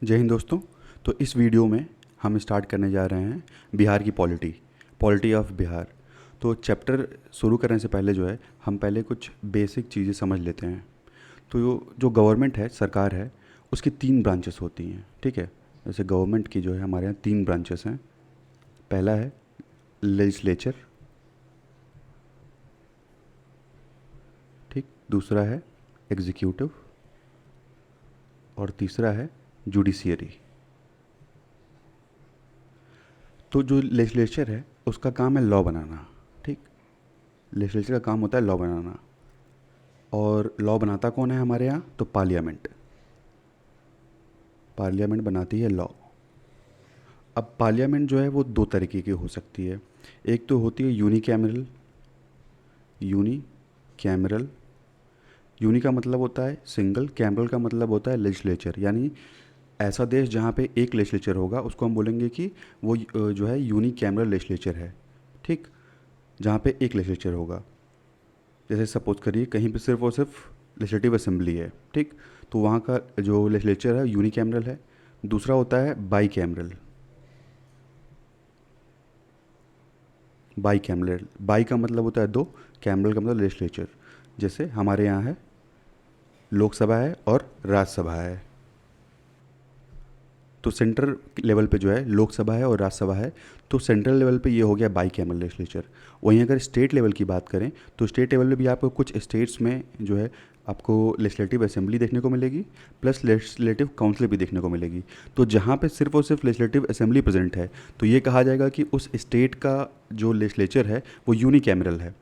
जय हिंद दोस्तों। तो इस वीडियो में हम स्टार्ट करने जा रहे हैं बिहार की पॉलिटी पॉलिटी ऑफ बिहार। तो चैप्टर शुरू करने से पहले जो है हम पहले कुछ बेसिक चीज़ें समझ लेते हैं। तो जो गवर्नमेंट है, सरकार है, उसकी 3 ब्रांचेस होती हैं। ठीक है, जैसे गवर्नमेंट की जो है हमारे यहाँ 3 ब्रांचेस हैं। पहला है लेजिस्लेचर, ठीक, दूसरा है एग्जीक्यूटिव और तीसरा है जुडिशियरी। तो जो लेजिस्लेचर है उसका काम है लॉ बनाना। ठीक, लेजिस्लेचर का काम होता है लॉ बनाना। और लॉ बनाता कौन है हमारे यहाँ? तो पार्लियामेंट। पार्लियामेंट बनाती है लॉ। अब पार्लियामेंट जो है वो 2 तरीके की हो सकती है। एक तो होती है यूनिकैमरल। यूनी कैमरल, यूनी का मतलब होता है सिंगल, कैमरल का मतलब होता है लेजिस्लेचर। यानी ऐसा देश जहाँ पे एक लेजिस्लेचर होगा उसको हम बोलेंगे कि वो जो है यूनी कैमरल लेजिस्लेचर है। ठीक, जहाँ पे एक लेजिस्लेचर होगा। जैसे सपोज करिए कहीं पे सिर्फ और सिर्फ लेजिस्लेटिव असेंबली है। ठीक, तो वहाँ का जो लेजिस्लेचर है यूनी कैमरल है। दूसरा होता है by cameral. By cameral, by का मतलब होता है 2, कैमरल का मतलब लेजिस्लेचर। जैसे हमारे यहाँ है लोकसभा है और राज्यसभा है। तो सेंट्रल लेवल पे जो है लोकसभा है और राज्यसभा है। तो सेंट्रल लेवल पे ये हो गया बाई कैमरल लेजिस्लेचर। वहीं अगर स्टेट लेवल की बात करें तो स्टेट लेवल पे भी आपको कुछ स्टेट्स में जो है आपको लेजिस्लेटिव असेंबली देखने को मिलेगी, प्लस लेजिस्लेटिव काउंसिल भी देखने को मिलेगी। तो जहाँ पे सिर्फ और सिर्फ लेजिस्लेटिव असेंबली प्रेजेंट है तो ये कहा जाएगा कि उस स्टेट का जो लेजिस्लेचर है वो यूनी कैमरल है।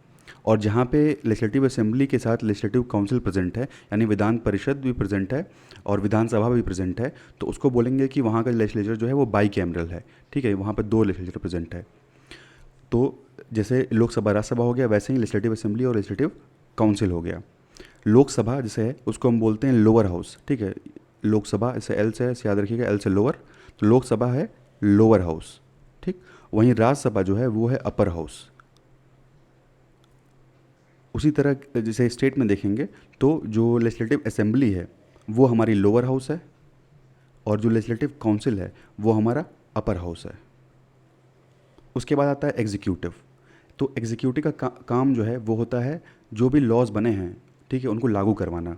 और जहाँ पे लेजिस्लेटिव असेंबली के साथ लेजिस्लेटिव काउंसिल प्रेजेंट है, यानी विधान परिषद भी प्रेजेंट है और विधानसभा भी प्रेजेंट है, तो उसको बोलेंगे कि वहाँ का लेजिस्लेचर जो है वो बाई कैमरल है। ठीक है, वहाँ पे 2 लेजिस्लेचर प्रेजेंट है। तो जैसे लोकसभा राज्यसभा हो गया, वैसे ही लेजिस्लेटिव असेंबली और लेजिस्लेटिव काउंसिल हो गया। लोकसभा जैसे है उसको हम बोलते हैं लोअर हाउस। ठीक है, लोकसभा ऐसे एल से है, इसे याद रखिएगा, एल से लोअर। तो लोकसभा है लोअर हाउस। ठीक, वहीं राज्यसभा जो है वो है अपर हाउस। उसी तरह जैसे स्टेट में देखेंगे तो जो लेजिस्लेटिव असेंबली है वो हमारी लोअर हाउस है और जो लेजिस्लेटिव काउंसिल है वो हमारा अपर हाउस है। उसके बाद आता है एग्जीक्यूटिव। तो एग्जीक्यूटिव का काम जो है वो होता है जो भी लॉज बने हैं, ठीक है, उनको लागू करवाना।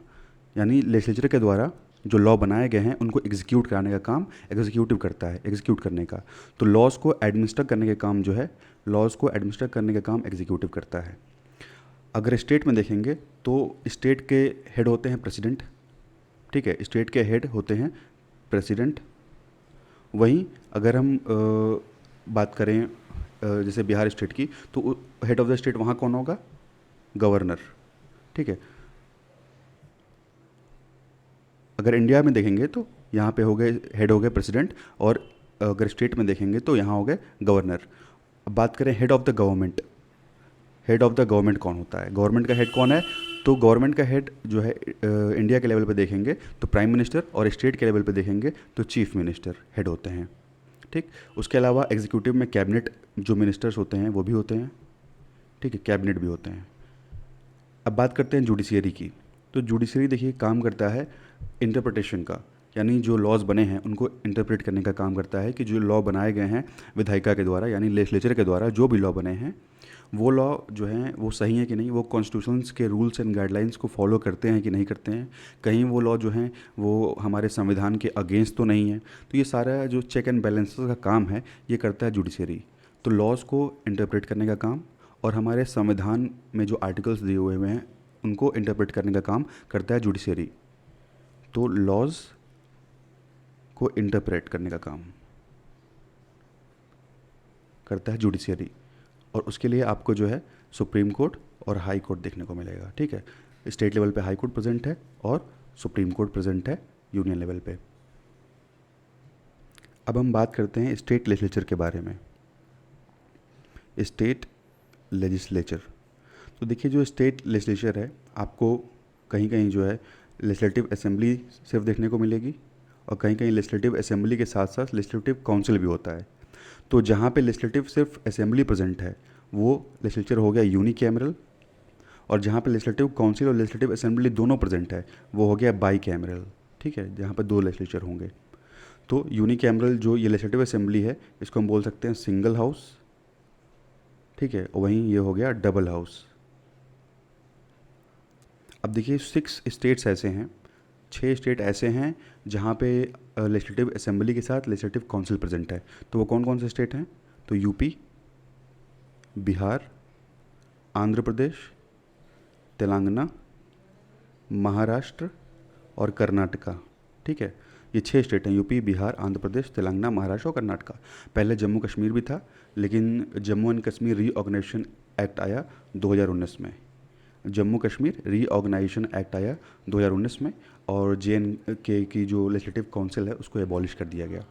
यानी लेजिस्लेचर के द्वारा जो लॉ बनाए गए हैं उनको एग्जीक्यूट कराने का काम एग्जीक्यूटिव करता है, एग्जीक्यूट करने का। तो लॉज को एडमिनिस्टर करने के काम जो है, लॉज को एडमिनिस्टर करने का काम एग्जीक्यूटिव करता है। अगर स्टेट में देखेंगे तो स्टेट के हेड होते हैं प्रेसिडेंट। ठीक है, स्टेट के हेड होते हैं प्रेसिडेंट। वहीं अगर हम बात करें जैसे बिहार स्टेट की, तो हेड ऑफ द स्टेट वहाँ कौन होगा? गवर्नर। ठीक है, अगर इंडिया में देखेंगे तो यहाँ पे हो गए हेड हो गए प्रेसिडेंट, और अगर स्टेट में देखेंगे तो यहाँ हो गए गवर्नर। अब बात करें head of the government. Head of the government कौन होता है? गवर्नमेंट का हेड कौन है? तो गवर्नमेंट का हेड जो है इंडिया के लेवल पे देखेंगे तो प्राइम मिनिस्टर, और स्टेट के लेवल पे देखेंगे तो चीफ मिनिस्टर हेड होते हैं। ठीक, उसके अलावा एग्जीक्यूटिव में कैबिनेट, जो मिनिस्टर्स होते हैं वो भी होते हैं। ठीक है, कैबिनेट भी होते हैं। अब बात करते हैं जुडिशियरी की। तो जुडिशियरी देखिए काम करता है इंटरप्रिटेशन का, यानी जो लॉज बने हैं उनको इंटरप्रेट करने का काम करता है कि जो लॉ बनाए गए हैं विधायिका के द्वारा, यानी लेजिस्लेचर के द्वारा जो भी लॉ बने हैं वो लॉ जो हैं वो सही है कि नहीं, वो कॉन्स्टिट्यूशंस के रूल्स एंड गाइडलाइंस को फॉलो करते हैं कि नहीं करते हैं, कहीं वो लॉ जो हैं वो हमारे संविधान के अगेंस्ट तो नहीं है। तो ये सारा जो चेक एंड बैलेंसेस का काम है ये करता है जुडिशरी। तो लॉज को इंटरप्रेट करने का काम और हमारे संविधान में जो आर्टिकल्स दिए हुए हैं उनको इंटरप्रेट करने का काम करता है जुडिशरी। तो लॉज को इंटरप्रेट करने का काम करता है जुडिशरी। और उसके लिए आपको जो है सुप्रीम कोर्ट और हाई कोर्ट देखने को मिलेगा। ठीक है, स्टेट लेवल पे हाई कोर्ट प्रेजेंट है और सुप्रीम कोर्ट प्रेजेंट है यूनियन लेवल पे। अब हम बात करते हैं स्टेट लेजिस्लेचर के बारे में। स्टेट लेजिस्लेचर, तो देखिए जो स्टेट लेजिस्लेचर है आपको कहीं कहीं जो है लेजिस्लेटिव असेंबली सिर्फ देखने को मिलेगी, और कहीं कहीं लेजिस्लेटिव असेंबली के साथ साथ लेजिस्लेटिव काउंसिल भी होता है। तो जहाँ पे लेजिस्लेटिव सिर्फ असेंबली प्रेजेंट है वो लेजिस्लेचर हो गया यूनी कैमरल, और जहाँ पे लेजिस्लेटिव काउंसिल और लेजिस्लेटिव असेंबली दोनों प्रेजेंट है वो हो गया बाई कैमरल। ठीक है, जहाँ पे 2 लेजिस्लेचर होंगे। तो यूनिकैमरल जो ये लेजिस्लेटिव असेंबली है इसको हम बोल सकते हैं सिंगल हाउस, ठीक है, और वहीं ये हो गया डबल हाउस। अब देखिए 6 स्टेट्स ऐसे हैं, 6 स्टेट ऐसे हैं जहाँ पे लेजिस्लेटिव असेंबली के साथ लेजिस्लेटिव काउंसिल प्रेजेंट है। तो वो कौन कौन से स्टेट हैं? तो यूपी, बिहार, आंध्र प्रदेश, तेलंगाना, महाराष्ट्र और कर्नाटका, ठीक है। ये 6 स्टेट हैं, यूपी, बिहार, आंध्र प्रदेश, तेलंगाना, महाराष्ट्र और कर्नाटका। पहले जम्मू कश्मीर भी था, लेकिन Jammu and Kashmir reorganisation act आया 2019 में। जम्मू कश्मीर रीऑर्गेनाइजेशन एक्ट आया 2019 में, और JNK की जो लेजिस्लेटिव काउंसिल है उसको एबॉलिश कर दिया गया।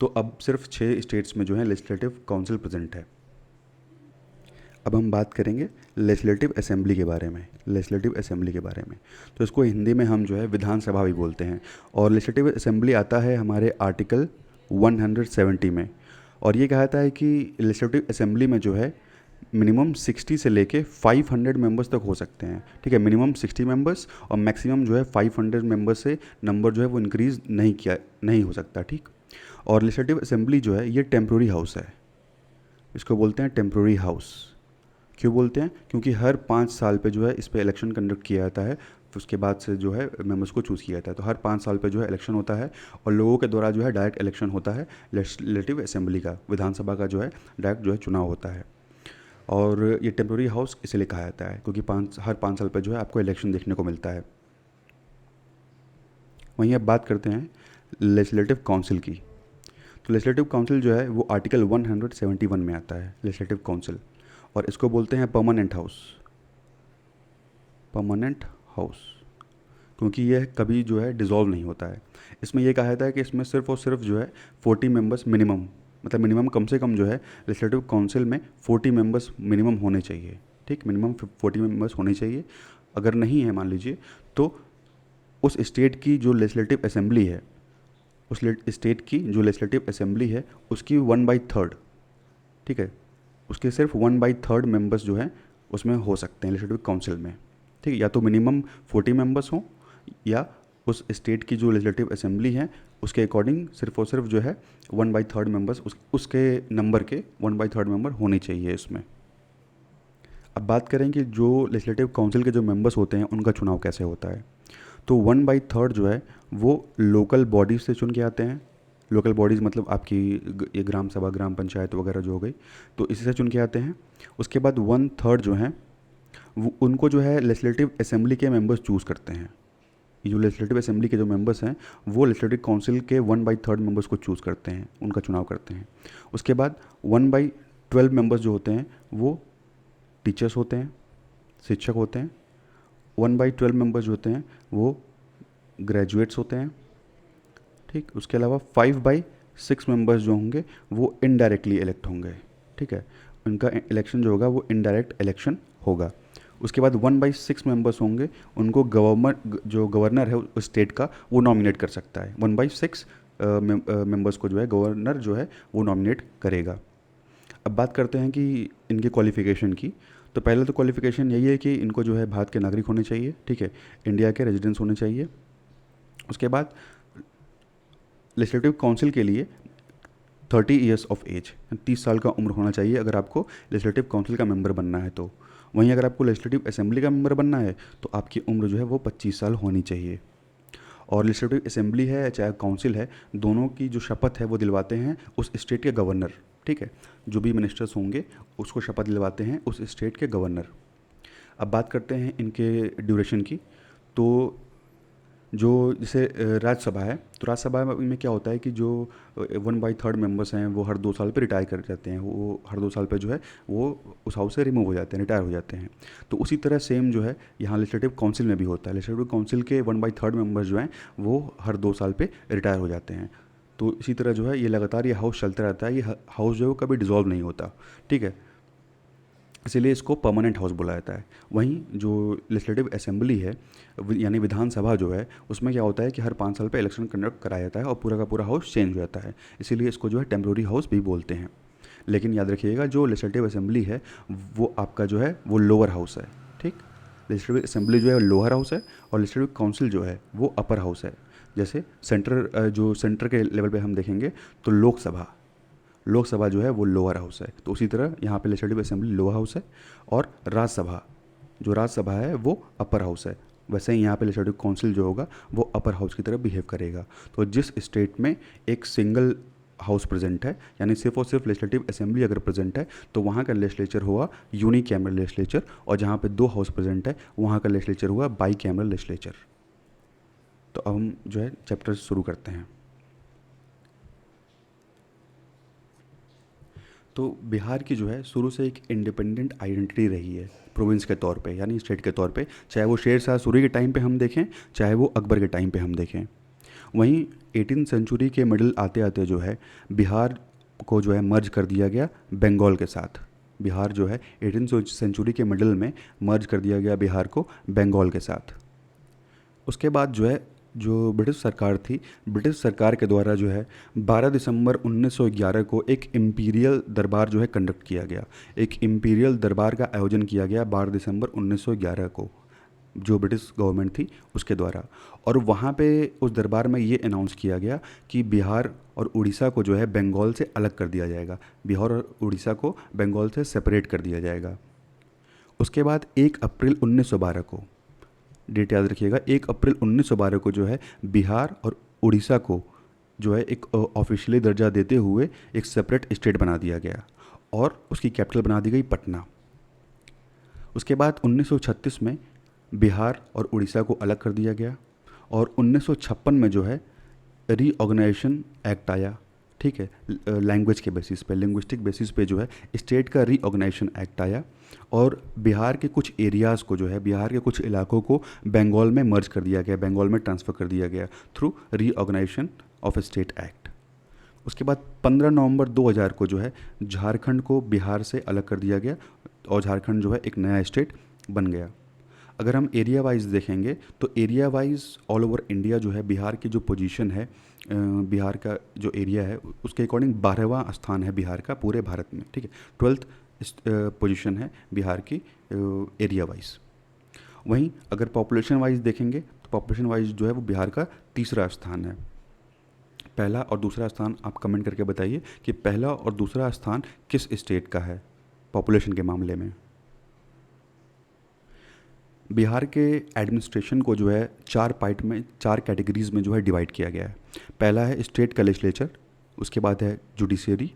तो अब सिर्फ 6 स्टेट्स में जो है लेजिस्लेटिव काउंसिल प्रेजेंट है। अब हम बात करेंगे लेजिस्लेटिव असेंबली के बारे में। लेजिस्लेटिव असेंबली के बारे में तो इसको हिंदी में हम जो है विधानसभा भी बोलते हैं। और लेजिस्लेटिव असेंबली आता है हमारे आर्टिकल 170 में, और ये कहता है कि लेजिस्लेटिव असेंबली में जो है मिनिमम 60 से लेके 500 मेंबर्स तक हो सकते हैं, ठीक है। मिनिमम 60 मेंबर्स और मैक्सिमम जो है 500 मेंबर्स से नंबर जो है वो इंक्रीज़ नहीं हो सकता, ठीक। और लेजिस्लेटिव असेंबली जो है ये टेम्प्रोरी हाउस है, इसको बोलते हैं टेम्प्रोरी हाउस। क्यों बोलते हैं? क्योंकि हर 5 साल पे जो है इस पर इलेक्शन कंडक्ट किया जाता है, फिर उसके बाद से जो है मेंबर्स को चूज़ किया जाता है। तो हर 5 साल पे जो है इलेक्शन होता है, और लोगों के द्वारा जो है डायरेक्ट इलेक्शन होता है लेजिस्लेटिव असेंबली का, विधानसभा का जो है डायरेक्ट जो है चुनाव होता है। और ये टेम्प्रोरी हाउस इसलिए कहा जाता है क्योंकि हर 5 साल पे जो है आपको इलेक्शन देखने को मिलता है। वहीं अब बात करते हैं लेजिस्लेटिव काउंसिल की। तो लेजिस्लेटिव काउंसिल जो है वो आर्टिकल 171 में आता है, लेजिस्लेटिव काउंसिल, और इसको बोलते हैं परमानेंट हाउस। परमानेंट हाउस क्योंकि यह कभी जो है डिसॉल्व नहीं होता है। इसमें यह कहा जाता है कि इसमें सिर्फ और सिर्फ जो है 40 मेंबर्स मिनिमम, मतलब मिनिमम कम से कम जो है लेजिस्लेटिव काउंसिल में 40 मेंबर्स मिनिमम होने चाहिए, ठीक। मिनिमम 40 मेंबर्स होने चाहिए। अगर नहीं है मान लीजिए, तो उस स्टेट की जो लेजिस्लेटिव असेंबली है, उस स्टेट की जो लेजिस्लेटिव असेंबली है उसकी 1/3, ठीक है, उसके सिर्फ 1/3 मेंबर्स जो है उसमें हो सकते हैं लेजिस्लेटिव काउंसिल में, ठीक है। या तो मिनिमम 40 मेंबर्स हों, या उस स्टेट की जो लेजिस्लेटिव असेंबली है उसके अकॉर्डिंग सिर्फ और सिर्फ जो है 1/3 मेंबर्स उसके नंबर के 1/3 मेंबर होने चाहिए इसमें। अब बात करें कि जो लेजिस्लेटिव काउंसिल के जो मेंबर्स होते हैं उनका चुनाव कैसे होता है। तो 1/3 जो है वो लोकल बॉडीज से चुन के आते हैं। लोकल बॉडीज़ मतलब आपकी ये ग्राम सभा, ग्राम पंचायत वगैरह जो हो गई, तो इसी से चुन के आते हैं। उसके बाद 1/3 जो हैं वो उनको जो है लेजिस्लेटिव असेंबली के मेंबर्स चूज़ करते हैं। ये जो लेजिस्लेटिव असेंबली के जो मेंबर्स हैं वो लेजिस्लेटिव काउंसिल के 1/3 मेंबर्स को चूज़ करते हैं, उनका चुनाव करते हैं। उसके बाद 1/12 मेंबर्स जो होते हैं वो टीचर्स होते हैं, शिक्षक होते हैं। 1/12 मेंबर्स जो होते हैं वो ग्रेजुएट्स होते हैं, ठीक। उसके अलावा 5/6 मेंबर्स जो होंगे वो इनडायरेक्टली इलेक्ट होंगे, ठीक है। उनका इलेक्शन जो होगा वो इनडायरेक्ट इलेक्शन होगा। उसके बाद 1/6 मेंबर्स होंगे, उनको जो गवर्नर है उस स्टेट का वो नॉमिनेट कर सकता है। 1/6 मेंबर्स को जो है गवर्नर जो है वो नॉमिनेट करेगा। अब बात करते हैं कि इनके क्वालिफ़िकेशन की। तो पहले तो क्वालिफ़िकेशन यही है कि इनको जो है भारत के नागरिक होने चाहिए, ठीक है, इंडिया के रेजिडेंट्स होने चाहिए। उसके बाद लेजिस्लेटिव काउंसिल के लिए 30 ईयर्स ऑफ एज, 30 साल का उम्र होना चाहिए अगर आपको लेजिस्लेटिव काउंसिल का मेंबर बनना है तो। वहीं अगर आपको लेजिस्लेटिव असेंबली का मेंबर बनना है तो आपकी उम्र जो है वो 25 साल होनी चाहिए। और लेजिस्लेटिव असेंबली है चाहे काउंसिल है, दोनों की जो शपथ है वो दिलवाते हैं उस स्टेट के गवर्नर, ठीक है। जो भी मिनिस्टर्स होंगे उसको शपथ दिलवाते हैं उस स्टेट के गवर्नर। अब बात करते हैं इनके ड्यूरेशन की। तो जो जैसे राज्यसभा है, तो राज्यसभा में क्या होता है कि जो 1/3 मेंबर्स हैं वो हर 2 साल पे रिटायर कर जाते हैं। वो हर 2 साल पे जो है वो उस हाउस से रिमूव हो जाते हैं, रिटायर हो जाते हैं। तो उसी तरह सेम जो है यहाँ लेजिस्लेटिव काउंसिल में भी होता है। लेजिस्लेटिव काउंसिल के 1/3 मेंबर्स जो हैं वो हर 2 साल पे रिटायर हो जाते हैं। तो इसी तरह जो है ये लगातार ये हाउस चलता रहता है। ये हाउस जो है वो कभी डिसॉल्व नहीं होता, ठीक है। इसीलिए इसको परमानेंट हाउस बोला जाता है। वहीं जो लेजिस्लेटिव असेंबली है यानी विधानसभा जो है उसमें क्या होता है कि हर 5 साल पे इलेक्शन कंडक्ट कराया जाता है और पूरा का पूरा हाउस चेंज हो जाता है। इसीलिए इसको जो है टेम्प्रोरी हाउस भी बोलते हैं। लेकिन याद रखिएगा जो लेजिस्लेटिव असेंबली है वो आपका जो है वो लोअर हाउस है, ठीक। लेजिस्लेटिव असेंबली जो है लोअर हाउस है और लेजिस्लेटिव काउंसिल जो है वो अपर हाउस है। जैसे जो सेंटर के लेवल पे हम देखेंगे तो लोकसभा जो है वो लोअर हाउस है, तो उसी तरह यहाँ पे लेजिस्लेटिव असेंबली लोअर हाउस है, और राज्यसभा है वो अपर हाउस है। वैसे ही यहाँ पे लेजिस्लेटिव काउंसिल जो होगा वो अपर हाउस की तरह बिहेव करेगा। तो जिस स्टेट में एक सिंगल हाउस प्रेजेंट है, यानी सिर्फ और सिर्फ लेजिस्लेटिव असेंबली अगर प्रेजेंट है, तो वहाँ का लेजिस्लेचर हुआ यूनी कैमरल लेजिस्लेचर, और जहाँ पे 2 हाउस प्रेजेंट है वहाँ का लेजिस्लेचर हुआ बाई कैमरल लेजिस्लेचर। तो अब हम जो है चैप्टर शुरू करते हैं। तो बिहार की जो है शुरू से एक इंडिपेंडेंट आइडेंटिटी रही है प्रोविंस के तौर पे, यानी स्टेट के तौर पे, चाहे वो शेर शाह सूरी के टाइम पे हम देखें, चाहे वो अकबर के टाइम पे हम देखें। वहीं 18 सेंचुरी के मिडिल आते आते जो है बिहार को जो है मर्ज कर दिया गया बंगाल के साथ। बिहार जो है 18 सेंचुरी के मिडिल में मर्ज कर दिया गया बिहार को बंगाल के साथ। उसके बाद जो है जो ब्रिटिश सरकार थी, ब्रिटिश सरकार के द्वारा जो है 12 दिसंबर 1911 को एक इम्पीरियल दरबार जो है कंडक्ट किया गया। एक इम्पीरियल दरबार का आयोजन किया गया 12 दिसंबर 1911 को, जो ब्रिटिश गवर्नमेंट थी उसके द्वारा। और वहाँ पे उस दरबार में ये अनाउंस किया गया कि बिहार और उड़ीसा को जो है बंगाल से अलग कर दिया जाएगा, बिहार और उड़ीसा को बंगाल से सेपरेट कर दिया जाएगा। उसके बाद 1 अप्रैल 1912 को, डेट याद रखिएगा, 1 अप्रैल 1912 को जो है बिहार और उड़ीसा को जो है एक ऑफिशियली दर्जा देते हुए एक सेपरेट स्टेट बना दिया गया, और उसकी कैपिटल बना दी गई पटना। उसके बाद 1936 में बिहार और उड़ीसा को अलग कर दिया गया, और 1956 में जो है रीऑर्गेनाइजेशन एक्ट आया, ठीक है, लैंग्वेज के बेसिस पे, लिंग्विस्टिक बेसिस पे जो है स्टेट का रीऑर्गेनाइजेशन एक्ट आया, और बिहार के कुछ एरियाज़ को जो है, बिहार के कुछ इलाकों को बंगाल में मर्ज कर दिया गया, बंगाल में ट्रांसफ़र कर दिया गया through reorganisation of state act. उसके बाद 15 नवंबर 2000 को जो है झारखंड को बिहार से अलग कर दिया गया, और झारखंड जो है एक नया स्टेट बन गया। अगर हम एरिया वाइज देखेंगे तो area wise all over India जो है बिहार की जो पोजीशन है, बिहार का जो एरिया है उसके अकॉर्डिंग 12वां स्थान है बिहार का पूरे भारत में, ठीक है, 12th पोजीशन है बिहार की एरिया वाइज। वहीं अगर पॉपुलेशन वाइज देखेंगे तो पॉपुलेशन वाइज जो है वो बिहार का 3रा स्थान है। पहला और दूसरा स्थान आप कमेंट करके बताइए कि पहला और दूसरा स्थान किस स्टेट का है पॉपुलेशन के मामले में। बिहार के एडमिनिस्ट्रेशन को जो है 4 पार्ट में, 4 कैटेगरीज़ में जो है डिवाइड किया गया है। पहला है स्टेट का लेजिस्लेचर, उसके बाद है जुडिशरी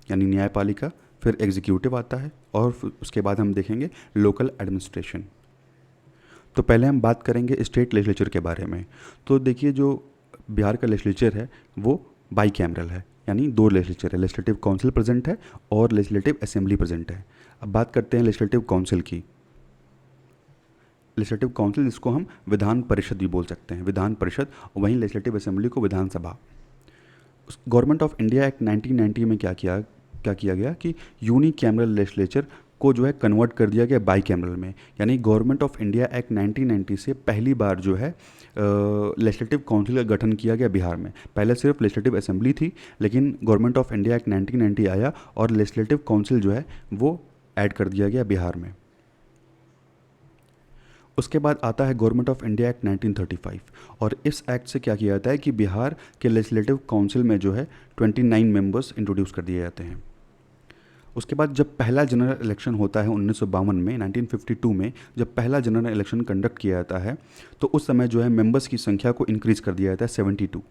यानी न्यायपालिका, फिर एग्जीक्यूटिव आता है, और उसके बाद हम देखेंगे लोकल एडमिनिस्ट्रेशन। तो पहले हम बात करेंगे स्टेट लेजिस्लेचर के बारे में। तो देखिए जो बिहार का लेजिस्लेचर है वो बाई कैमरल है, यानी 2 लेजिस्लेचर है, लेजिस्लेटिव काउंसिल प्रेजेंट है और लेजिस्लेटिव असेंबली प्रेजेंट है। अब बात करते हैं लेजिस्लेटिव काउंसिल की। लेजिस्लेटिव काउंसिल जिसको हम विधान परिषद भी बोल सकते हैं, विधान परिषद, और वहीं लेजिस्लेटिव असेंबली को विधानसभा। गवर्नमेंट ऑफ इंडिया एक्ट 1990 में क्या किया गया कि यूनी कैमरल लेजिस्लेचर को जो है कन्वर्ट कर दिया गया बाई कैमरल में, यानी गवर्नमेंट ऑफ इंडिया एक्ट 1990 से पहली बार जो है लेजिस्लेटिव काउंसिल का गठन किया गया बिहार में। पहले सिर्फ लेजिस्लेटिव असेंबली थी, लेकिन गवर्नमेंट ऑफ इंडिया एक्ट 1990 आया और लेजिस्लेटिव काउंसिल जो है वो ऐड कर दिया गया बिहार में। उसके बाद आता है गवर्नमेंट ऑफ इंडिया एक्ट 1935, और इस एक्ट से क्या किया जाता है कि बिहार के लेजिस्लेटिव काउंसिल में जो है 29 मेंबर्स इंट्रोड्यूस कर दिए जाते हैं। उसके बाद जब पहला जनरल इलेक्शन होता है 1952 में, 1952 में जब पहला जनरल इलेक्शन कंडक्ट किया जाता है, तो उस समय जो है मेंबर्स की संख्या को इंक्रीज़ कर दिया जाता है 72,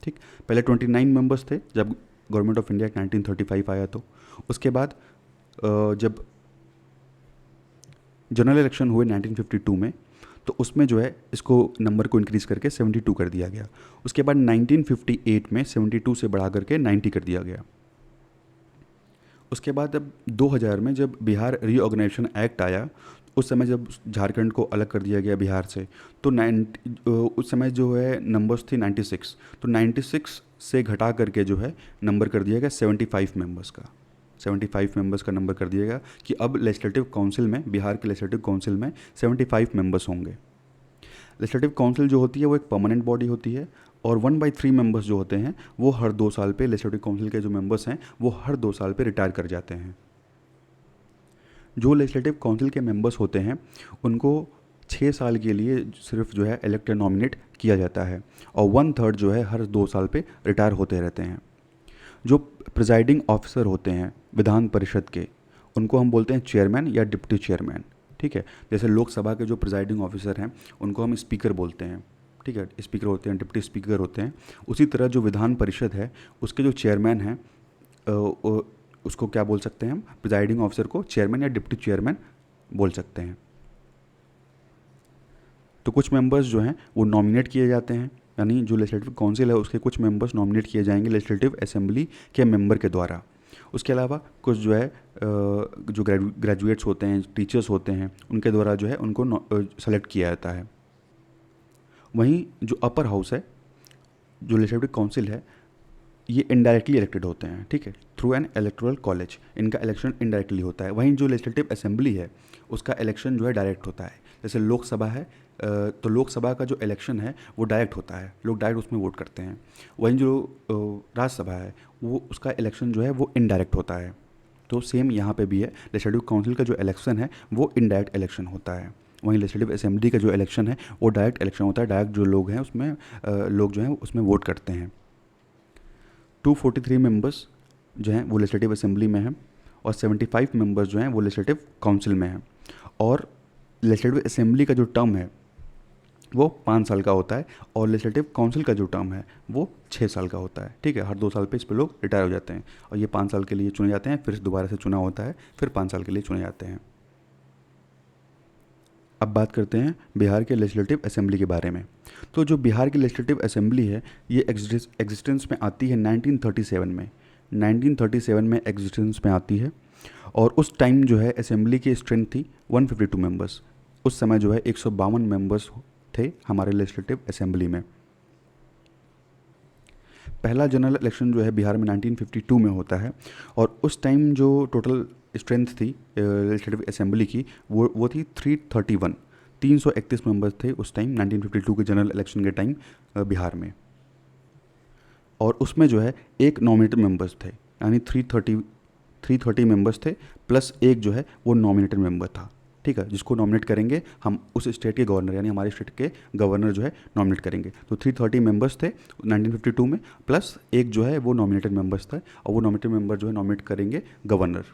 ठीक। पहले 29 मेंबर्स थे जब गवर्नमेंट ऑफ इंडिया एक्ट 1935 आया। तो उसके बाद जब जनरल इलेक्शन हुए 1952 में, तो उसमें जो है इसको नंबर को इंक्रीज़ करके 72 कर दिया गया। उसके बाद 1958 में 72 से बढ़ा करके 90 कर दिया गया। उसके बाद अब 2000 में जब बिहार रीऑर्गेनाइजेशन एक्ट आया, उस समय जब झारखंड को अलग कर दिया गया बिहार से, तो उस समय जो है नंबर्स थी 96, तो 96 से घटा करके जो है नंबर कर दिया गया 75 मेंबर्स का, 75 मेंबर्स का नंबर कर दिया गया कि अब लेजिस्लेटिव काउंसिल में, बिहार के लेजिस्लेटिव काउंसिल में 75 मेंबर्स होंगे। लेजिस्लेटिव काउंसिल जो होती है वो एक परमानेंट बॉडी होती है, और 1/3 मेंबर्स जो होते हैं वो हर 2 साल पे, लेजिस्लेटिव काउंसिल के जो मेंबर्स हैं वो हर 2 साल पे रिटायर कर जाते हैं। जो लेजिस्लेटिव काउंसिल के मेंबर्स होते हैं उनको 6 साल के लिए सिर्फ जो है इलेक्ट नॉमिनेट किया जाता है, और 1/3 जो है हर 2 साल पे रिटायर होते रहते हैं। जो प्रिजाइडिंग ऑफिसर होते हैं विधान परिषद के, उनको हम बोलते हैं चेयरमैन या डिप्टी चेयरमैन। ठीक है, जैसे लोकसभा के जो प्रिजाइडिंग ऑफिसर हैं उनको हम स्पीकर बोलते हैं। ठीक है, स्पीकर होते हैं, डिप्टी स्पीकर होते हैं। उसी तरह जो विधान परिषद है उसके जो चेयरमैन हैं उसको क्या बोल सकते हैं हम, प्रिजाइडिंग ऑफिसर को चेयरमैन या डिप्टी चेयरमैन बोल सकते हैं। तो कुछ मेंबर्स जो हैं वो नॉमिनेट किए जाते हैं, यानी जो लेजिस्लेटिव काउंसिल है उसके कुछ मेंबर्स नॉमिनेट किए जाएंगे लेजिस्लेटिव असेंबली के मेंबर के द्वारा। उसके अलावा कुछ जो है जो ग्रेजुएट्स होते हैं, टीचर्स होते हैं, उनके द्वारा जो है उनको सेलेक्ट किया जाता है। वहीं जो अपर हाउस है, जो लेजिस्लेटिव काउंसिल है, ये इनडायरेक्टली इलेक्टेड होते हैं। ठीक है, थ्रू एन इलेक्टोरल कॉलेज इनका इलेक्शन इनडायरेक्टली होता है। वहीं जो लेजिस्लेटिव असेंबली है उसका इलेक्शन जो है डायरेक्ट होता है। जैसे लोकसभा है तो लोकसभा का जो इलेक्शन है वो डायरेक्ट होता है, लोग डायरेक्ट उसमें वोट करते हैं। वहीं जो राज्यसभा है वो उसका इलेक्शन जो है वो इनडायरेक्ट होता है। तो सेम यहाँ पे भी है, लेजिस्लेटिव काउंसिल का जो इलेक्शन है वो इनडायरेक्ट इलेक्शन होता है। वहीं लेजिस्लेटिव असेंबली का जो इलेक्शन है वो डायरेक्ट इलेक्शन होता है, डायरेक्ट जो लोग हैं उसमें लोग जो हैं उसमें वोट करते हैं। 243 मेंबर्स जो हैं वो लेजिस्लेटिव असेंबली में हैं, और 75 मेंबर्स जो हैं वो लेजिस्लेटिव काउंसिल में हैं। और लेजिस्लेटिव असेंबली का जो टर्म है वो 5 साल का होता है, और लेजिस्लेटिव काउंसिल का जो टर्म है वो 6 साल का होता है। ठीक है, हर 2 साल पे इस पे लोग रिटायर हो जाते हैं, और ये 5 साल के लिए चुने जाते हैं, फिर दोबारा से चुना होता है, फिर 5 साल के लिए चुने जाते हैं। अब बात करते हैं बिहार के लेजिस्लेटिव असेंबली के बारे में। तो जो बिहार की लेजिस्लेटिव असेंबली है ये एग्जिस्टेंस में आती है 1937 में। 1937 में एग्जिस्टेंस में आती है, और उस टाइम जो है असेंबली की स्ट्रेंथ थी 152 मेंबर्स। उस समय जो है 152 मेंबर्स थे हमारे लेजिस्लेटिव असेंबली में। पहला जनरल इलेक्शन जो है बिहार में 1952 में होता है, और उस टाइम जो टोटल स्ट्रेंथ थी लेजिस्लेटिव असेंबली की वो थी 331। 331 मेंबर्स थे उस टाइम 1952 के जनरल इलेक्शन के टाइम बिहार में। और उसमें जो है एक नॉमिनेटेड मेंबर्स थे, यानी 330 मेंबर्स थे, प्लस एक जो है वो नॉमिनेटेड मेंबर था। ठीक है, जिसको नॉमिनेट करेंगे हम उस स्टेट के गवर्नर, यानी हमारे स्टेट के गवर्नर जो है नॉमिनेट करेंगे। तो 330 मेंबर्स थे 1952 में, प्लस एक जो है वो नॉमिनेटेड मेंबर्स था, और वो नॉमिनेटेड मेंबर जो है नॉमिनेट करेंगे गवर्नर।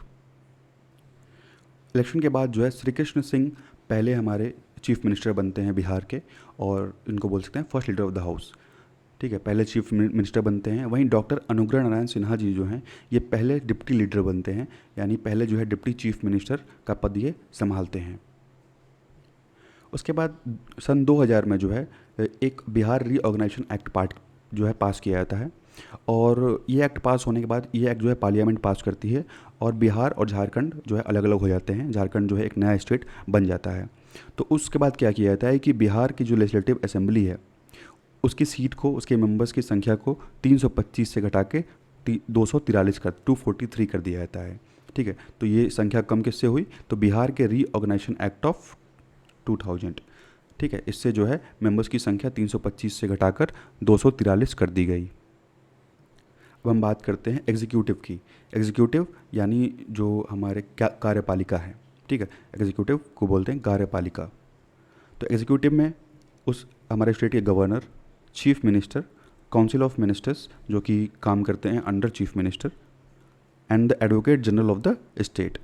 इलेक्शन के बाद जो है श्री कृष्ण सिंह पहले हमारे चीफ मिनिस्टर बनते हैं बिहार के, और इनको बोल सकते हैं first leader of the house. ठीक है, पहले चीफ मिनिस्टर बनते हैं। वहीं डॉक्टर अनुग्रह नारायण सिन्हा जी जो हैं ये पहले डिप्टी लीडर बनते हैं, यानी पहले जो है डिप्टी चीफ मिनिस्टर का पद ये संभालते हैं। उसके बाद सन 2000 में जो है एक बिहार रीऑर्गेनाइजेशन एक्ट जो है पास किया जाता है, और ये एक्ट पास होने के बाद ये एक्ट जो है पार्लियामेंट पास करती है, और बिहार और झारखंड जो है अलग अलग हो जाते हैं। झारखंड जो है एक नया स्टेट बन जाता है। तो उसके बाद क्या किया जाता है कि बिहार की जो लेजिस्लेटिव असेंबली है उसकी सीट को, उसके मेंबर्स की संख्या को 325 से घटा के 243 कर 243 कर दिया जाता है। ठीक है, तो ये संख्या कम किससे हुई, तो बिहार के रीऑर्गेनाइजेशन एक्ट ऑफ 2000। ठीक है, इससे जो है मेंबर्स की संख्या 325 से घटाकर 243 कर दी गई। अब हम बात करते हैं एग्जीक्यूटिव की। एग्जीक्यूटिव यानी जो हमारे कार्यपालिका है। ठीक है, एग्जीक्यूटिव को बोलते हैं कार्यपालिका। तो एग्जीक्यूटिव में उस हमारे स्टेट के governor, chief minister, council of ministers जो कि काम करते हैं under chief minister, and the advocate general of the state.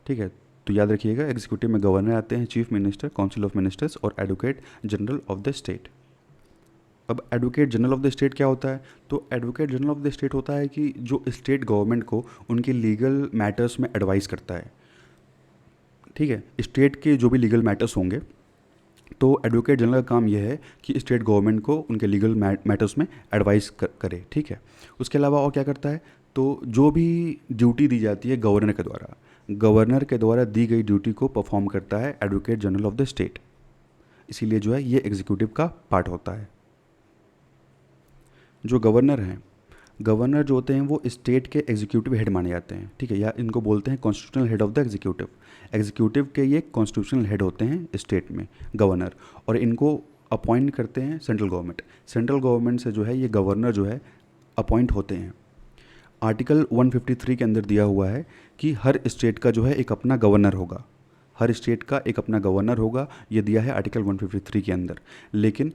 ठीक है, तो याद रखिएगा एग्जीक्यूटिव में गवर्नर आते हैं, chief minister, council of ministers और advocate general of the state. अब advocate general of the state क्या होता है, तो advocate general of the state होता है कि जो स्टेट गवर्नमेंट को उनके लीगल मैटर्स में एडवाइस करता है। ठीक है, स्टेट के जो भी लीगल मैटर्स होंगे तो एडवोकेट जनरल का काम यह है कि स्टेट गवर्नमेंट को उनके लीगल मैटर्स में एडवाइस करे। ठीक है, उसके अलावा और क्या करता है, तो जो भी ड्यूटी दी जाती है गवर्नर के द्वारा दी गई ड्यूटी को परफॉर्म करता है advocate general of the state. इसीलिए जो है ये एग्जीक्यूटिव का पार्ट होता है। जो गवर्नर हैं, गवर्नर जो होते हैं वो स्टेट के एग्जीक्यूटिव हेड माने जाते हैं। ठीक है, या इनको बोलते हैं constitutional head of the executive. Executive के ये कॉन्स्टिट्यूशनल हेड होते हैं स्टेट में, गवर्नर, और इनको अपॉइंट करते हैं सेंट्रल गवर्नमेंट। सेंट्रल गवर्नमेंट से जो है ये गवर्नर जो है अपॉइंट होते हैं। आर्टिकल 153 के अंदर दिया हुआ है कि हर स्टेट का जो है एक अपना गवर्नर होगा। हर स्टेट का एक अपना गवर्नर होगा, ये दिया है आर्टिकल 153 के अंदर। लेकिन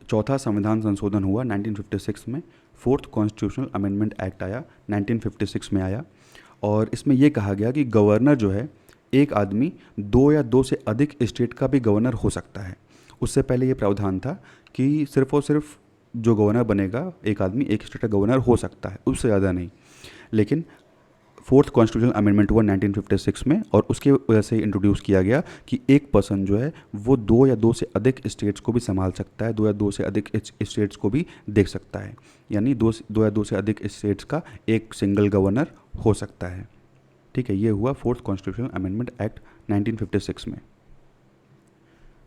चौथा संविधान संशोधन हुआ 1956 में, फोर्थ कॉन्स्टिट्यूशनल अमेंडमेंट एक्ट आया 1956 में आया, और इसमें यह कहा गया कि गवर्नर जो है, एक आदमी 2 या 2 से अधिक स्टेट का भी गवर्नर हो सकता है। उससे पहले ये प्रावधान था कि सिर्फ और सिर्फ जो गवर्नर बनेगा, एक आदमी एक स्टेट का गवर्नर हो सकता है, उससे ज़्यादा नहीं। लेकिन फोर्थ कॉन्स्टिट्यूशनल अमेंडमेंट हुआ 1956 में, और उसके वजह से इंट्रोड्यूस किया गया कि एक पर्सन जो है वो 2 या 2 से अधिक स्टेट्स को भी संभाल सकता है, 2 या 2 से अधिक स्टेट्स को भी देख सकता है, यानी 2 या 2 से अधिक स्टेट्स का एक सिंगल गवर्नर हो सकता है। ठीक है, ये हुआ फोर्थ कॉन्स्टिट्यूशनल अमेंडमेंट एक्ट 1956 में।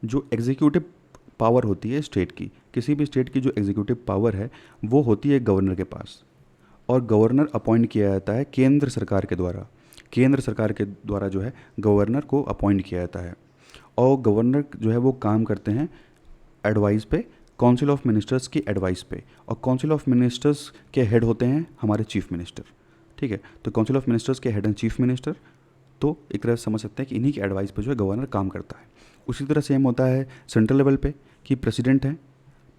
जो एग्जीक्यूटिव पावर होती है स्टेट की, किसी भी स्टेट की जो एग्जीक्यूटिव पावर है वो होती है गवर्नर के पास, और गवर्नर अपॉइंट किया जाता है केंद्र सरकार के द्वारा। केंद्र सरकार के द्वारा जो है गवर्नर को अपॉइंट किया जाता है, और गवर्नर जो है वो काम करते हैं एडवाइस पे, काउंसिल ऑफ मिनिस्टर्स की एडवाइस पे, और काउंसिल ऑफ मिनिस्टर्स के हेड होते हैं हमारे चीफ मिनिस्टर। ठीक है, तो काउंसिल ऑफ मिनिस्टर्स के हेड हैं चीफ मिनिस्टर, तो एक तरह से समझ सकते हैं कि इन्हीं की एडवाइस पे जो है गवर्नर काम करता है। उसी तरह सेम होता है सेंट्रल लेवल पे कि प्रेसिडेंट है,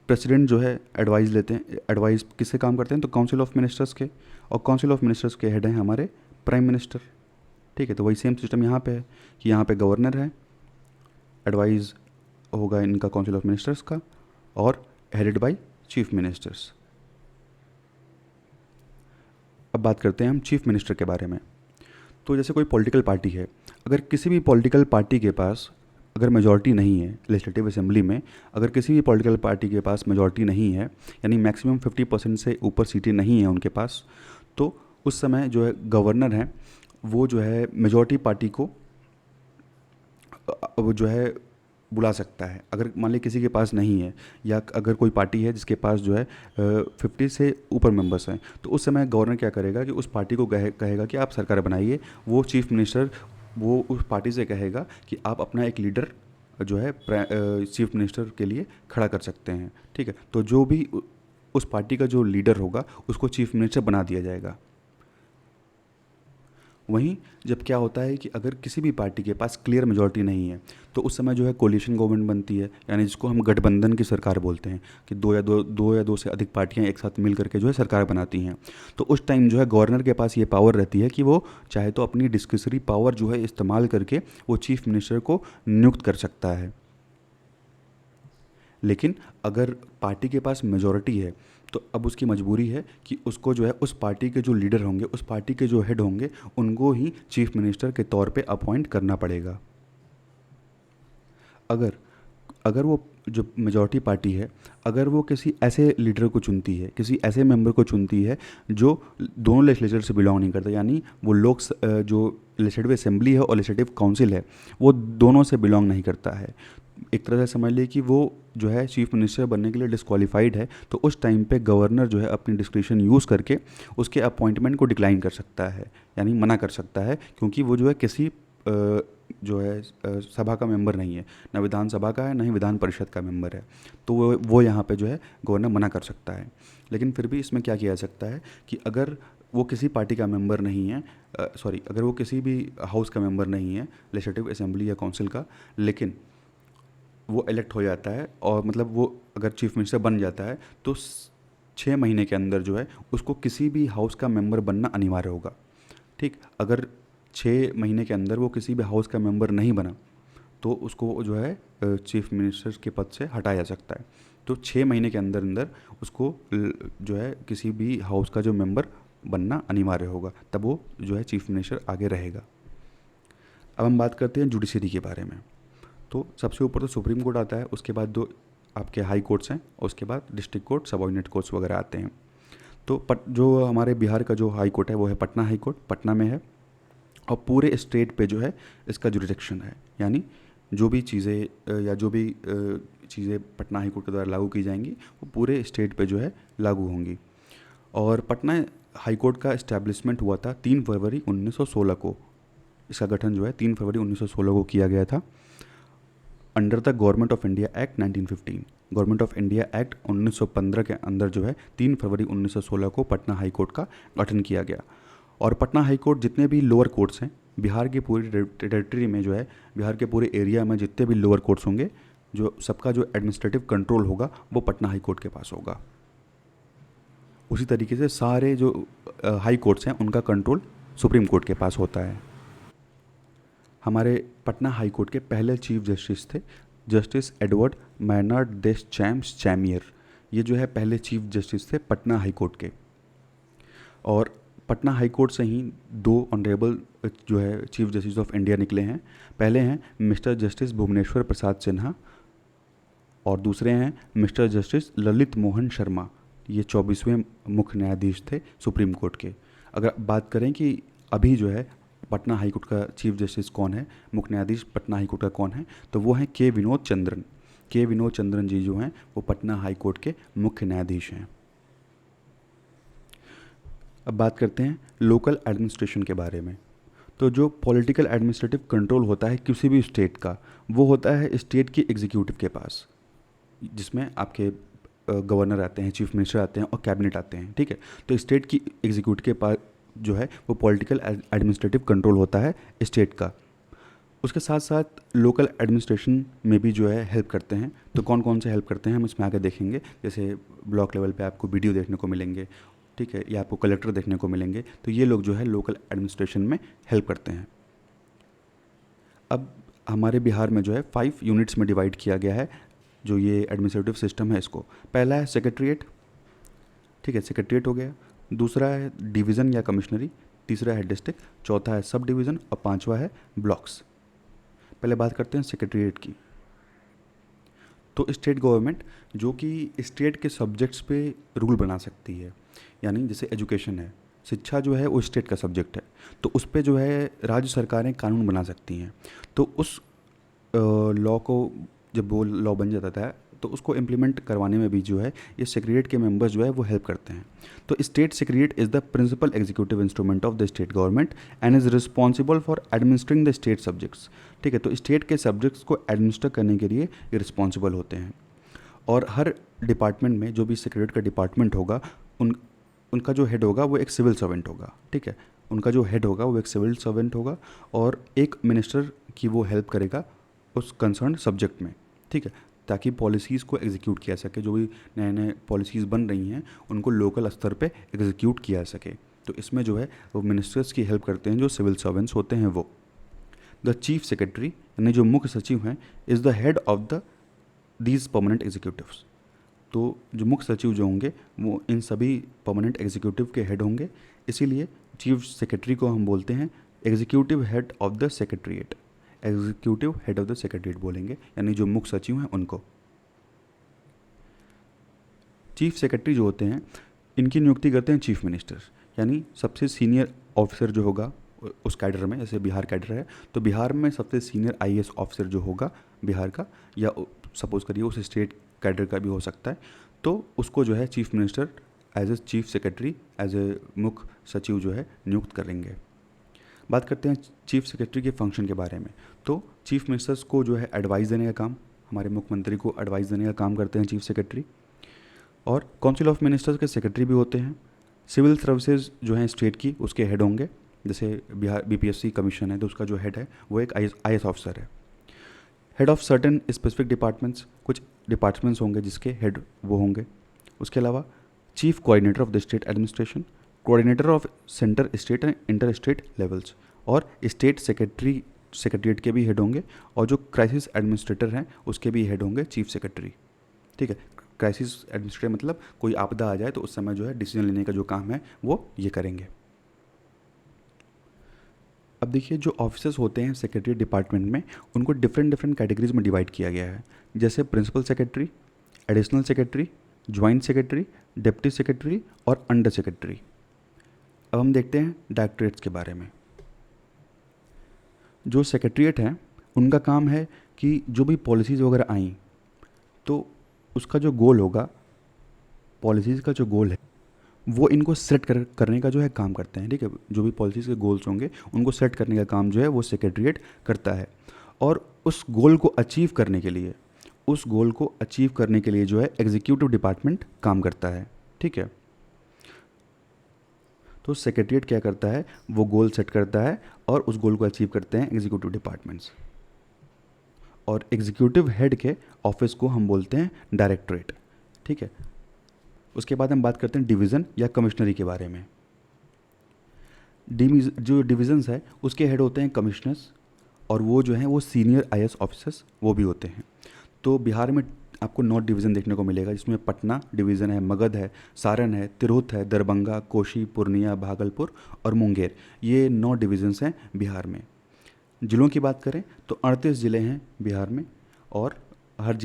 प्रेसिडेंट जो है एडवाइस लेते हैं। एडवाइस किससे काम करते हैं? तो काउंसिल ऑफ मिनिस्टर्स के, और काउंसिल ऑफ मिनिस्टर्स के हेड हैं हमारे प्राइम मिनिस्टर। ठीक है, तो वही सेम सिस्टम यहाँ पे है कि यहाँ पे गवर्नर है, एडवाइस होगा इनका काउंसिल ऑफ मिनिस्टर्स का, और हेडेड बाय चीफ मिनिस्टर्स। अब बात करते हैं हम चीफ मिनिस्टर के बारे में। तो जैसे कोई पॉलिटिकल पार्टी है, अगर किसी भी पॉलिटिकल पार्टी के पास अगर मेजॉरिटी नहीं है लेजिस्लेटिव असेंबली में, अगर किसी भी पॉलिटिकल पार्टी के पास मेजॉरिटी नहीं है, यानी मैक्सिमम 50% से ऊपर सीटें नहीं हैं उनके पास, तो उस समय जो है गवर्नर है वो जो है मेजॉरिटी पार्टी को वो जो है बुला सकता है। अगर मान ली किसी के पास नहीं है, या अगर कोई पार्टी है जिसके पास जो है 50 से ऊपर मेंबर्स हैं, तो उस समय गवर्नर क्या करेगा कि उस पार्टी को कहेगा कि आप सरकार बनाइए। वो चीफ मिनिस्टर वो उस पार्टी से कहेगा कि आप अपना एक लीडर जो है चीफ मिनिस्टर के लिए खड़ा कर सकते हैं। ठीक है, तो जो भी उस पार्टी का जो लीडर होगा उसको चीफ मिनिस्टर बना दिया जाएगा। वहीं जब क्या होता है कि अगर किसी भी पार्टी के पास क्लियर मेजॉरिटी नहीं है, तो उस समय जो है कोलिशन गवर्नमेंट बनती है, यानी जिसको हम गठबंधन की सरकार बोलते हैं, कि दो या दो से अधिक पार्टियां एक साथ मिल करके जो है सरकार बनाती हैं। तो उस टाइम जो है गवर्नर के पास ये पावर रहती है कि वो चाहे तो अपनी डिस्क्रिशनरी पावर जो है इस्तेमाल करके वो चीफ मिनिस्टर को नियुक्त कर सकता है। लेकिन अगर पार्टी के पास मेजॉरिटी है तो अब उसकी मजबूरी है कि उसको जो है उस पार्टी के जो लीडर होंगे, उस पार्टी के जो हेड होंगे, उनको ही चीफ मिनिस्टर के तौर पे अपॉइंट करना पड़ेगा। अगर अगर वो जो मेजॉरिटी पार्टी है, अगर वो किसी ऐसे लीडर को चुनती है, किसी ऐसे मेंबर को चुनती है जो दोनों लेजिस्लेचर से बिलोंग नहीं करता, यानी वो जो लेजिस्लेटिव असेंबली है और लेजिस्लेटिव काउंसिल है वो दोनों से बिलोंग नहीं करता है, एक तरह से समझ लिए कि वो जो है चीफ मिनिस्टर बनने के लिए डिस्क्वालीफाइड है, तो उस टाइम पे गवर्नर जो है अपनी डिस्क्रिशन यूज़ करके उसके अपॉइंटमेंट को डिक्लाइन कर सकता है, यानी मना कर सकता है, क्योंकि वो जो है किसी जो है सभा का मेंबर नहीं है, ना विधानसभा का है ना ही विधान परिषद का मेंबर है, तो वो यहाँ पे जो है गवर्नर मना कर सकता है। लेकिन फिर भी इसमें क्या किया जा सकता है कि अगर वो किसी पार्टी का मेंबर नहीं है, अगर वो किसी भी हाउस का मेंबर नहीं है, लेजिस्लेटिव असेंबली या काउंसिल का, लेकिन वो इलेक्ट हो जाता है, और मतलब वो अगर चीफ मिनिस्टर बन जाता है, तो 6 महीने के अंदर जो है उसको किसी भी हाउस का मेंबर बनना अनिवार्य होगा। ठीक, अगर 6 महीने के अंदर वो किसी भी हाउस का मेंबर नहीं बना तो उसको जो है चीफ मिनिस्टर के पद से हटाया जा सकता है। तो 6 महीने के अंदर अंदर उसको जो है किसी भी हाउस का जो मेंबर बनना अनिवार्य होगा, तब वो जो है चीफ मिनिस्टर आगे रहेगा। अब हम बात करते हैं जुडिशरी के बारे में। तो सबसे ऊपर तो सुप्रीम कोर्ट आता है, उसके बाद 2 आपके हाई कोर्ट्स हैं, और उसके बाद डिस्ट्रिक्ट कोर्ट, सबऑर्डिनेट कोर्ट्स वगैरह आते हैं। तो जो हमारे बिहार का जो हाई कोर्ट है वो है पटना हाई कोर्ट, पटना में है, और पूरे स्टेट पे जो है इसका जुरिडिक्शन है, यानी जो भी चीज़ें या जो भी चीज़ें पटना हाई कोर्ट के द्वारा लागू की जाएंगी वो पूरे स्टेट पे जो है लागू होंगी। और पटना हाई कोर्ट का इस्टेब्लिशमेंट हुआ था 3 फरवरी 1916 को। इसका गठन जो है 3 फरवरी 1916 को किया गया था under the government of India act 1915। Government of India act 1915 के अंदर जो है 3 फरवरी 1916 को पटना हाई कोर्ट का गठन किया गया। और पटना हाई कोर्ट जितने भी लोअर कोर्ट्स हैं बिहार की पूरी टेरिटरी में जो है, बिहार के पूरे एरिया में जितने भी लोअर कोर्ट्स होंगे, जो सबका जो एडमिनिस्ट्रेटिव कंट्रोल होगा वो पटना हाई कोर्ट के पास होगा। उसी तरीके से सारे जो हाई कोर्ट्स हैं उनका कंट्रोल सुप्रीम कोर्ट के पास होता है। हमारे पटना हाई कोर्ट के पहले चीफ जस्टिस थे जस्टिस एडवर्ड मैनर्ड देश चैम्स चैमियर। ये जो है पहले चीफ जस्टिस थे पटना हाई कोर्ट के। और पटना हाई कोर्ट से ही 2 ऑनरेबल जो है चीफ जस्टिस ऑफ इंडिया निकले हैं। पहले हैं मिस्टर जस्टिस भुवनेश्वर प्रसाद सिन्हा और दूसरे हैं मिस्टर जस्टिस ललित मोहन शर्मा। ये 24वें मुख्य न्यायाधीश थे सुप्रीम कोर्ट के। अगर बात करें कि अभी जो है पटना हाई कोर्ट का चीफ जस्टिस कौन है, मुख्य न्यायाधीश पटना हाई कोर्ट का कौन है, तो वो हैं के विनोद चंद्रन। के विनोद चंद्रन जी जो हैं वो पटना हाई कोर्ट के मुख्य न्यायाधीश हैं। अब बात करते हैं लोकल एडमिनिस्ट्रेशन के बारे में। तो जो पॉलिटिकल एडमिनिस्ट्रेटिव कंट्रोल होता है किसी भी स्टेट का, वो होता है स्टेट की एग्जीक्यूटिव के पास, जिसमें आपके गवर्नर आते हैं, चीफ मिनिस्टर आते हैं और कैबिनेट आते हैं, ठीक है। तो स्टेट की एग्जीक्यूटिव के पास जो है वो पॉलिटिकल एडमिनिस्ट्रेटिव कंट्रोल होता है स्टेट का। उसके साथ साथ लोकल एडमिनिस्ट्रेशन में भी जो है हेल्प करते हैं। तो कौन कौन से हेल्प करते हैं हम इसमें आगे देखेंगे। जैसे ब्लॉक लेवल पे आपको बीडीओ देखने को मिलेंगे, ठीक है, या आपको कलेक्टर देखने को मिलेंगे। तो ये लोग जो है लोकल एडमिनिस्ट्रेशन में हेल्प करते हैं। अब हमारे बिहार में जो है 5 यूनिट्स में डिवाइड किया गया है जो ये एडमिनिस्ट्रेटिव सिस्टम है इसको। पहला है सेक्रेटरीट, ठीक है, सेक्रेटरीट हो गया। दूसरा है डिवीज़न या कमिश्नरी, तीसरा है डिस्ट्रिक्ट, चौथा है सब डिवीज़न और पांचवा है ब्लॉक्स। पहले बात करते हैं सेक्रेटरीट की। तो स्टेट गवर्नमेंट जो कि स्टेट के सब्जेक्ट्स पे रूल बना सकती है, यानी जैसे एजुकेशन है, शिक्षा जो है वो स्टेट का सब्जेक्ट है, तो उस पे जो है राज्य सरकारें कानून बना सकती हैं। तो उस लॉ को जब वो लॉ बन जाता था तो उसको इम्प्लीमेंट करवाने में भी जो है ये सेक्रेटरीट के मेंबर्स जो है वो हेल्प करते हैं। तो state secretariat is the principal executive instrument of the state government and is responsible for administering the state subjects, ठीक है। तो स्टेट के सब्जेक्ट्स को एडमिनिस्टर करने के लिए ये रिस्पॉन्सिबल होते हैं। और हर डिपार्टमेंट में जो भी सेक्रेटरीट का डिपार्टमेंट होगा उनका जो हेड होगा वो एक सिविल सर्वेंट होगा, ठीक है। उनका जो हेड होगा वो एक सिविल सर्वेंट होगा और एक मिनिस्टर की वो हेल्प करेगा उस कंसर्न सब्जेक्ट में, ठीक है, ताकि पॉलिसीज़ को एग्जीक्यूट किया सके। जो भी नए नए पॉलिसीज़ बन रही हैं उनको लोकल स्तर पे एग्जीक्यूट किया सके। तो इसमें जो है वो मिनिस्टर्स की हेल्प करते हैं जो सिविल सर्वेंट्स होते हैं वो। द चीफ सेक्रेटरी यानी जो मुख्य सचिव हैं is the head of the these permanent executives. तो जो मुख्य सचिव जो होंगे वो इन सभी परमानेंट एग्जीक्यूटिव के हेड होंगे, इसीलिए चीफ सेक्रेटरी को हम बोलते हैं executive head of the secretariat. Executive head of the secretariat बोलेंगे, यानी जो मुख्य सचिव हैं उनको। चीफ सेक्रेटरी जो होते हैं इनकी नियुक्ति करते हैं चीफ मिनिस्टर, यानी सबसे सीनियर ऑफिसर जो होगा उस कैडर में। जैसे बिहार कैडर है तो बिहार में सबसे सीनियर आईएएस ऑफिसर जो होगा बिहार का, या सपोज करिए उस स्टेट कैडर का भी हो सकता है, तो उसको जो है chief minister as a chief secretary as a मुख्य सचिव जो है नियुक्त करेंगे। बात करते हैं चीफ सेक्रेटरी के फंक्शन के बारे में। तो चीफ मिनिस्टर्स को जो है एडवाइस देने का काम, हमारे मुख्यमंत्री को एडवाइस देने का काम करते हैं चीफ सेक्रेटरी। और काउंसिल ऑफ मिनिस्टर्स के सेक्रेटरी भी होते हैं। सिविल सर्विसेज जो हैं स्टेट की उसके हेड होंगे। जैसे बिहार बीपीएससी कमीशन है तो उसका जो हेड है वो एक आईएएस ऑफिसर है। Head of certain specific departments, कुछ डिपार्टमेंट्स होंगे जिसके हेड वो होंगे। उसके अलावा chief coordinator of the state administration, coordinator of centre state and inter state levels, और स्टेट सेक्रेटरीट के भी हेड होंगे, और जो क्राइसिस एडमिनिस्ट्रेटर हैं उसके भी हेड होंगे चीफ सेक्रेटरी, ठीक है। क्राइसिस एडमिनिस्ट्रेटर मतलब कोई आपदा आ जाए तो उस समय जो है डिसीजन लेने का जो काम है वो ये करेंगे। अब देखिए जो ऑफिसर्स होते हैं सेक्रेटरी डिपार्टमेंट में उनको डिफरेंट कैटेगरीज में डिवाइड किया गया है। जैसे principal secretary, additional secretary, joint secretary, deputy secretary और अंडर सेक्रेटरी। अब हम देखते हैं डायरेक्टरेट्स के बारे में। जो सेक्रेटरीट हैं उनका काम है कि जो भी पॉलिसीज़ वगैरह आई तो उसका जो गोल होगा, पॉलिसीज़ का जो गोल है वो इनको सेट करने का जो है काम करते हैं, ठीक है। जो भी पॉलिसीज़ के गोल्स होंगे उनको सेट करने का काम जो है वो सेक्रेटरीट करता है। और उस गोल को अचीव करने के लिए जो है एग्जीक्यूटिव डिपार्टमेंट काम करता है, ठीक है। तो सेक्रेटरीट क्या करता है, वो गोल सेट करता है और उस गोल को अचीव करते हैं एग्जीक्यूटिव डिपार्टमेंट्स। और एग्जीक्यूटिव हेड के ऑफिस को हम बोलते हैं डायरेक्टरेट। ठीक है, उसके बाद हम बात करते हैं डिवीज़न या कमिश्नरी के बारे में। जो डिविजन्स है उसके हेड होते हैं कमिश्नर्स, और वो जो हैं वो सीनियर आईएएस ऑफिसर्स वो भी होते हैं। तो बिहार में आपको 9 डिवीज़न देखने को मिलेगा, जिसमें पटना डिवीज़न है, मगध है, सारण है, तिरहुत है, दरभंगा, कोशी, पूर्णिया, भागलपुर और मुंगेर। ये 9 डिवीज़न्स हैं बिहार में। ज़िलों की बात करें तो 38 ज़िले हैं बिहार में, और हर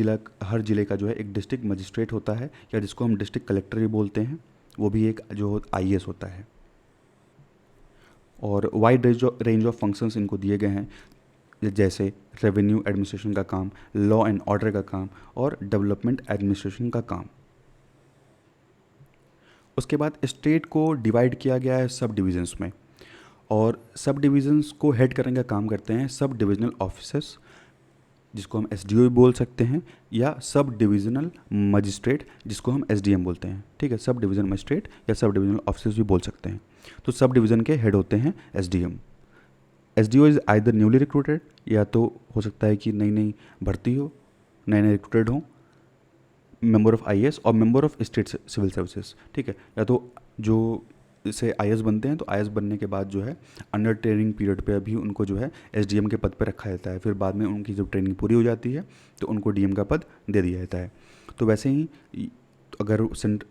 ज़िले का जो है एक डिस्ट्रिक्ट मजिस्ट्रेट होता है, या जिसको हम डिस्ट्रिक्ट कलेक्टर भी बोलते हैं, वो भी एक जो आईएएस होता है। और वाइड रेंज ऑफ फंक्शंस इनको दिए गए हैं, जैसे रेवेन्यू एडमिनिस्ट्रेशन का काम, लॉ एंड ऑर्डर का काम और डेवलपमेंट एडमिनिस्ट्रेशन का काम। उसके बाद स्टेट को डिवाइड किया गया है सब डिविजन्स में, और सब डिविजन्स को हेड करने का काम करते हैं सब डिविजनल ऑफिसर्स, जिसको हम एसडीओ भी बोल सकते हैं, या सब डिविजनल मजिस्ट्रेट, जिसको हम एसडीएम बोलते हैं। ठीक है, सब डिविजनल मजिस्ट्रेट या सब डिविजनल ऑफिसर्स भी बोल सकते हैं। तो सब डिवीज़न के हेड होते हैं SDM. SDO is either newly recruited, या तो हो सकता है कि नई नई भर्ती हो, नए नए रिक्रूटेड हो, मेंबर ऑफ आईएएस और member of state civil services. ठीक है, या तो जो से आईएएस बनते हैं तो आईएएस बनने के बाद जो है अंडर ट्रेनिंग पीरियड पे अभी उनको जो है एसडीएम के पद पर रखा जाता है, फिर बाद में उनकी जब ट्रेनिंग पूरी हो जाती है तो उनको डीएम का पद दे दिया जाता है। तो वैसे ही अगर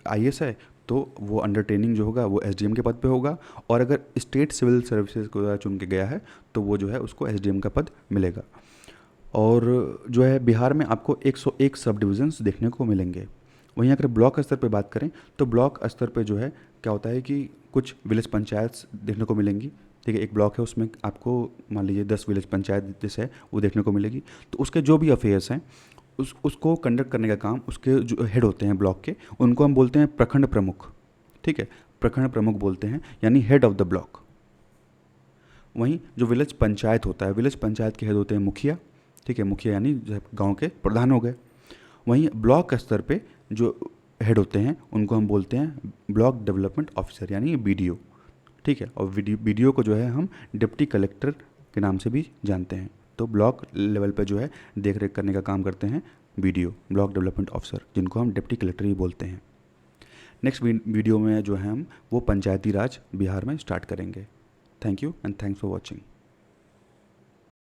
आईएएस है तो वो अंडर ट्रेनिंग जो होगा वो एसडीएम के पद पे होगा, और अगर स्टेट सिविल सर्विसेज को चुन के गया है तो वो जो है उसको एसडीएम का पद मिलेगा। और जो है बिहार में आपको 101 सब डिविजन्स देखने को मिलेंगे। वहीं अगर ब्लॉक स्तर पे बात करें तो ब्लॉक स्तर पे जो है क्या होता है कि कुछ विलेज पंचायत देखने को मिलेंगी। ठीक है, एक ब्लॉक है उसमें आपको मान लीजिए 10 विलेज पंचायत जैसे है वो देखने को मिलेगी। तो उसके जो भी अफेयर्स हैं उसको कंडक्ट करने का काम उसके जो हेड होते हैं ब्लॉक के, उनको हम बोलते हैं प्रखंड प्रमुख। ठीक है, प्रखंड प्रमुख बोलते हैं, यानी हेड ऑफ द ब्लॉक। वहीं जो विलेज पंचायत होता है, विलेज पंचायत के हेड होते हैं मुखिया। ठीक है, मुखिया यानी जो गांव के प्रधान हो गए। वहीं ब्लॉक स्तर पे जो हेड होते हैं उनको हम बोलते हैं ब्लॉक डेवलपमेंट ऑफिसर, यानी बीडीओ। ठीक है, और बीडीओ को जो है हम डिप्टी कलेक्टर के नाम से भी जानते हैं। तो ब्लॉक लेवल पे जो है देख रेख करने का काम करते हैं बीडीओ, ब्लॉक डेवलपमेंट ऑफिसर, जिनको हम डिप्टी कलेक्टर ही बोलते हैं। नेक्स्ट वीडियो में जो है हम वो पंचायती राज बिहार में स्टार्ट करेंगे। Thank you and thanks for watching.